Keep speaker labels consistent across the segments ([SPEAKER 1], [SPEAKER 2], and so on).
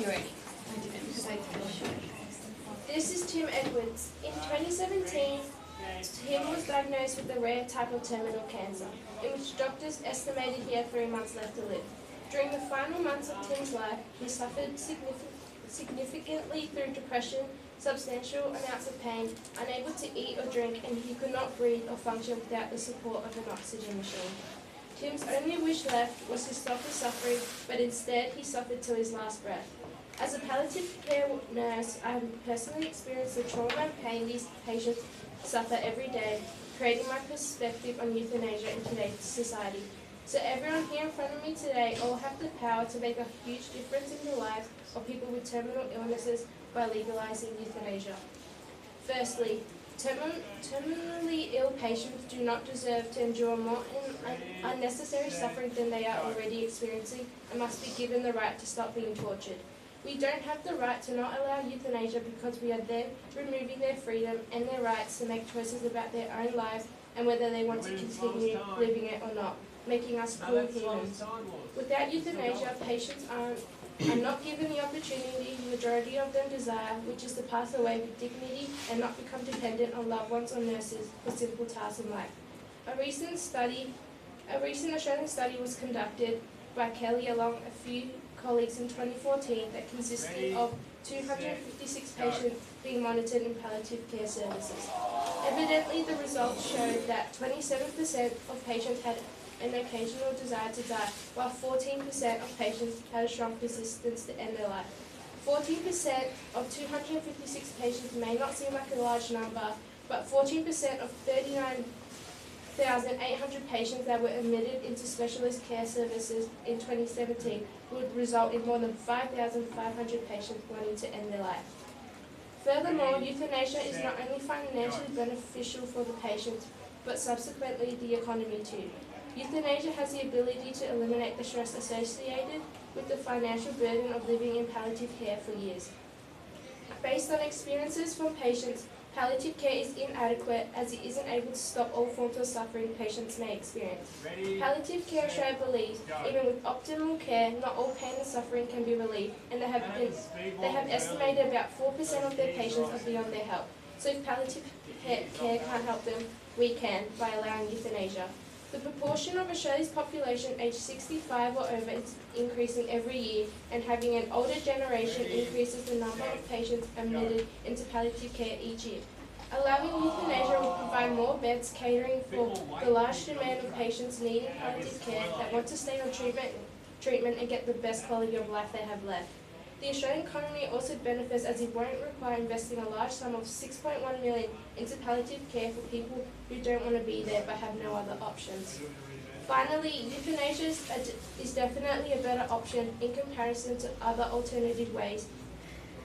[SPEAKER 1] you ready? I didn't because I didn't.
[SPEAKER 2] This is Tim Edwards. In 2017, Tim was diagnosed with a rare type of terminal cancer, in which doctors estimated he had 3 months left to live. During the final months of Tim's life, he suffered significantly through depression, substantial amounts of pain, unable to eat or drink, and he could not breathe or function without the support of an oxygen machine. Tim's only wish left was to stop his suffering, but instead he suffered till his last breath. As a palliative care nurse, I have personally experienced the trauma and pain these patients suffer every day, creating my perspective on euthanasia in today's society. So everyone here in front of me today all have the power to make a huge difference in the lives of people with terminal illnesses by legalizing euthanasia. Firstly, terminally ill patients do not deserve to endure more unnecessary suffering than they are already experiencing and must be given the right to stop being tortured. We don't have the right to not allow euthanasia because we are then removing their freedom and their rights to make choices about their own lives and whether they want to continue living it or not, making us cruel humans. Without euthanasia, patients are not given the opportunity the majority of them desire, which is to pass away with dignity and not become dependent on loved ones or nurses for simple tasks in life. A recent Australian study was conducted by Kelly along a few colleagues in 2014 that consisted of 256 patients being monitored in palliative care services. Evidently, the results showed that 27% of patients had an occasional desire to die, while 14% of patients had a strong persistence to end their life. 14% of 256 patients may not seem like a large number, but 14% of 39,800 patients that were admitted into specialist care services in 2017 would result in more than 5,500 patients wanting to end their life. Furthermore, euthanasia is not only financially beneficial for the patients, but subsequently the economy too. Euthanasia has the ability to eliminate the stress associated with the financial burden of living in palliative care for years. Based on experiences from patients, palliative care is inadequate as it isn't able to stop all forms of suffering patients may experience. Palliative Care Australia believes even with optimal care, not all pain and suffering can be relieved, and they have estimated about 4% of their patients are beyond their help. So if palliative care can't help them, we can by allowing euthanasia. The proportion of Australia's population aged 65 or over is increasing every year, and having an older generation increases the number of patients admitted into palliative care each year. Allowing euthanasia will provide more beds catering for the large demand of patients needing palliative care that want to stay on treatment and get the best quality of life they have left. The Australian economy also benefits as it won't require investing a large sum of $6.1 million into palliative care for people who don't want to be there but have no other options. Finally, euthanasia is definitely a better option in comparison to other alternative ways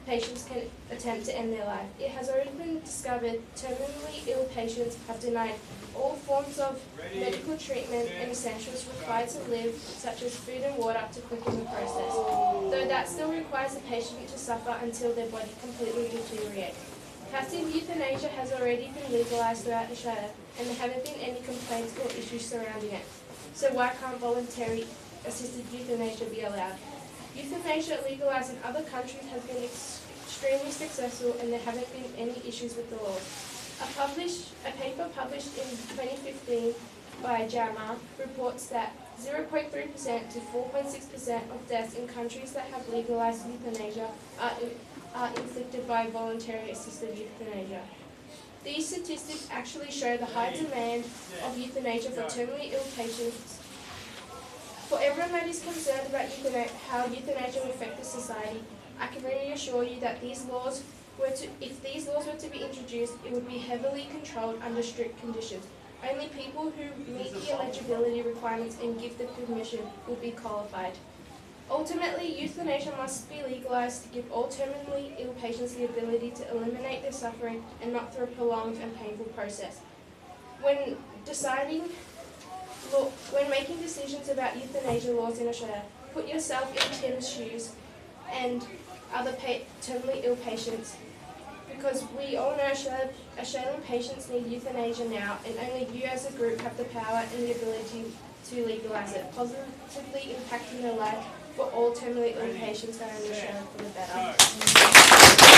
[SPEAKER 2] patients can attempt to end their life. It has already been discovered terminally ill patients have denied all forms of medical treatment and essentials required to live, such as food and water, to quicken the process, though that still requires the patient to suffer until their body completely deteriorates. Passive euthanasia has already been legalised throughout Australia, and there haven't been any complaints or issues surrounding it. So why can't voluntary assisted euthanasia be allowed? Euthanasia legalised in other countries has been extremely successful, and there haven't been any issues with the law. A paper published in 2015 by JAMA reports that 0.3% to 4.6% of deaths in countries that have legalised euthanasia are inflicted by voluntary assisted euthanasia. These statistics actually show the high demand of euthanasia for terminally ill patients. For everyone that is concerned about how euthanasia will affect the society, I can reassure you that if these laws were to be introduced, it would be heavily controlled under strict conditions. Only people who meet the eligibility requirements and give the permission will be qualified. Ultimately, euthanasia must be legalised to give all terminally ill patients the ability to eliminate their suffering and not through a prolonged and painful process. When making decisions about euthanasia laws in Australia, put yourself in Tim's shoes and other terminally ill patients, because we all know Australian patients need euthanasia now, and only you as a group have the power and the ability to legalise it, positively impacting the life for all terminally ill patients that are in Australia for the better.